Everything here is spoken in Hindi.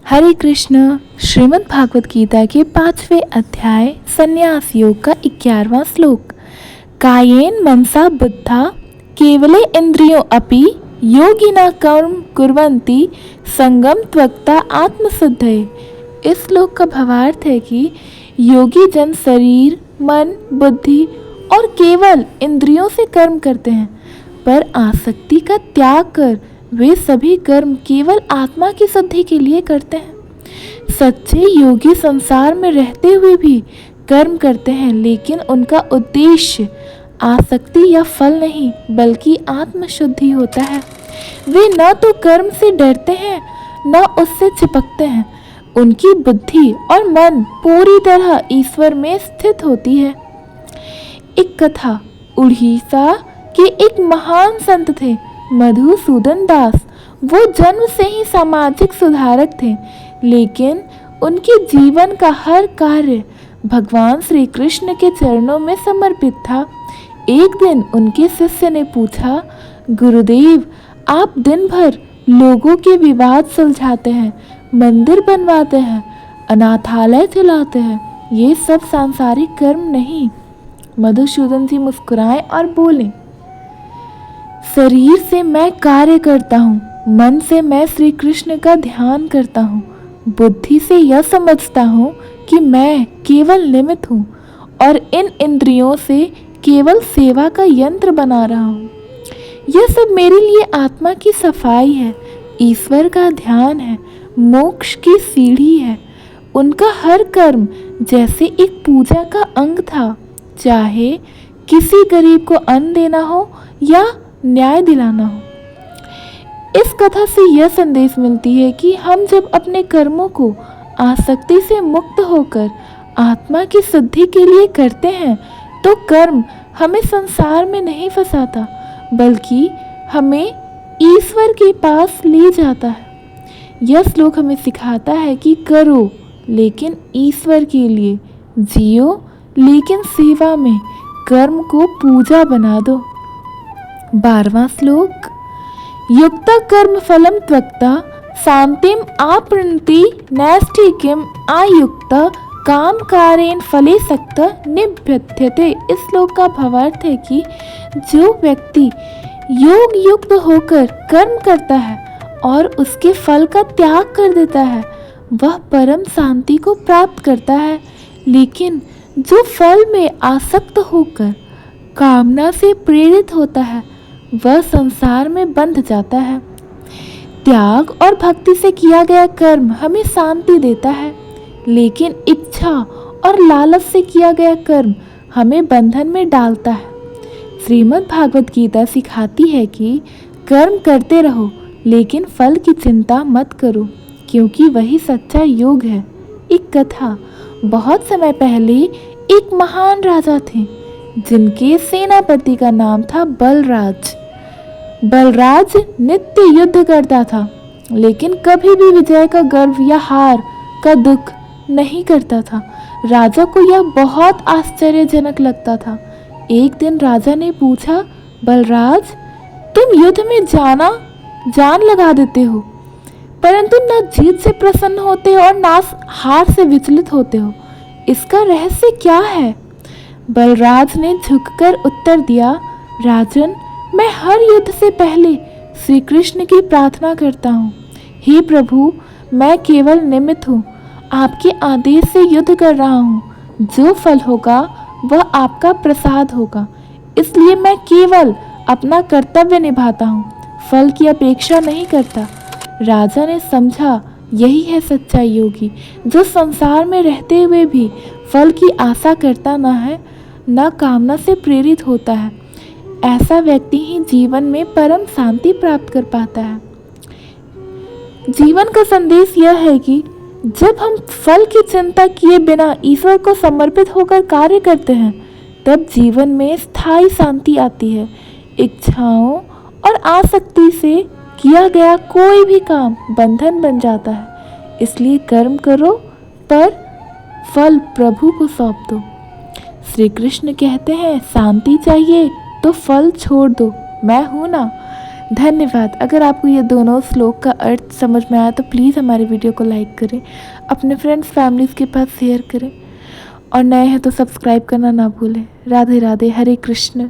हरे कृष्ण। श्रीमद् भागवत गीता के 5वें अध्याय संन्यास योग का 11वां श्लोक। कायेन मनसा बुद्धा केवले इंद्रियों अपि योगिना कर्म कुर्वन्ति संगम त्वक्ता आत्मशुद्धये। इस श्लोक का भावार्थ है कि योगी जन शरीर, मन, बुद्धि और केवल इंद्रियों से कर्म करते हैं, पर आसक्ति का त्याग कर वे सभी कर्म केवल आत्मा की शुद्धि के लिए करते हैं। सच्चे योगी संसार में रहते हुए भी कर्म करते हैं, लेकिन उनका उद्देश्य आसक्ति या फल नहीं बल्कि आत्मशुद्धि होता है। वे न तो कर्म से डरते हैं न उससे चिपकते हैं। उनकी बुद्धि और मन पूरी तरह ईश्वर में स्थित होती है। एक कथा। उड़ीसा के एक महान संत थे, मधुसूदन दास। वो जन्म से ही सामाजिक सुधारक थे, लेकिन उनके जीवन का हर कार्य भगवान श्री कृष्ण के चरणों में समर्पित था। एक दिन उनके शिष्य ने पूछा, गुरुदेव, आप दिन भर लोगों के विवाद सुलझाते हैं, मंदिर बनवाते हैं, अनाथालय चलाते हैं, ये सब सांसारिक कर्म नहीं। मधुसूदन जी मुस्कुराए और बोले, शरीर से मैं कार्य करता हूँ, मन से मैं श्री कृष्ण का ध्यान करता हूँ, बुद्धि से यह समझता हूँ कि मैं केवल निमित्त हूँ और इन इंद्रियों से केवल सेवा का यंत्र बना रहा हूँ। यह सब मेरे लिए आत्मा की सफाई है, ईश्वर का ध्यान है, मोक्ष की सीढ़ी है। उनका हर कर्म जैसे एक पूजा का अंग था, चाहे किसी गरीब को अन्न देना हो या न्याय दिलाना हो। इस कथा से यह संदेश मिलती है कि हम जब अपने कर्मों को आसक्ति से मुक्त होकर आत्मा की शुद्धि के लिए करते हैं, तो कर्म हमें संसार में नहीं फंसाता बल्कि हमें ईश्वर के पास ले जाता है। यह श्लोक हमें सिखाता है कि करो लेकिन ईश्वर के लिए, जियो लेकिन सेवा में कर्म को पूजा बना दो। 12वां श्लोक। युक्त कर्म फलम त्वक्ता शांतिम आपृणति नैष्ठिकीम आयुक्त काम कारेण फले सक्त निबध्यते। इस श्लोक का भावार्थ है कि जो व्यक्ति योग युक्त होकर कर्म करता है और उसके फल का त्याग कर देता है, वह परम शांति को प्राप्त करता है। लेकिन जो फल में आसक्त होकर कामना से प्रेरित होता है, वह संसार में बंध जाता है। त्याग और भक्ति से किया गया कर्म हमें शांति देता है, लेकिन इच्छा और लालच से किया गया कर्म हमें बंधन में डालता है। श्रीमद् भागवत गीता सिखाती है कि कर्म करते रहो, लेकिन फल की चिंता मत करो, क्योंकि वही सच्चा योग है। एक कथा। बहुत समय पहले एक महान राजा थे, जिनके सेनापति का नाम था बलराज। बलराज नित्य युद्ध करता था, लेकिन कभी भी विजय का गर्व या हार का दुख नहीं करता था। राजा को यह बहुत आश्चर्यजनक लगता था। एक दिन राजा ने पूछा, बलराज, तुम युद्ध में जान लगा देते हो, परंतु न जीत से प्रसन्न होते हो और न हार से विचलित होते हो, इसका रहस्य क्या है? बलराज ने झुककर उत्तर दिया, राजन, मैं हर युद्ध से पहले श्री कृष्ण की प्रार्थना करता हूँ। हे प्रभु, मैं केवल निमित्त हूँ, आपके आदेश से युद्ध कर रहा हूँ। जो फल होगा वह आपका प्रसाद होगा, इसलिए मैं केवल अपना कर्तव्य निभाता हूँ, फल की अपेक्षा नहीं करता। राजा ने समझा, यही है सच्चा योगी, जो संसार में रहते हुए भी फल की आशा करता न है, न कामना से प्रेरित होता है। ऐसा व्यक्ति ही जीवन में परम शांति प्राप्त कर पाता है। जीवन का संदेश यह है कि जब हम फल की चिंता किए बिना ईश्वर को समर्पित होकर कार्य करते हैं, तब जीवन में स्थायी शांति आती है। इच्छाओं और आसक्ति से किया गया कोई भी काम बंधन बन जाता है। इसलिए कर्म करो, पर फल प्रभु को सौंप दो। श्री कृष्ण कहते हैं, शांति चाहिए तो फल छोड़ दो, मैं हूं ना। धन्यवाद। अगर आपको ये दोनों श्लोक का अर्थ समझ में आया तो प्लीज़ हमारी वीडियो को लाइक करें, अपने फ्रेंड्स फैमिलीज़ के पास शेयर करें और नए हैं तो सब्सक्राइब करना ना भूलें। राधे राधे, हरे कृष्ण।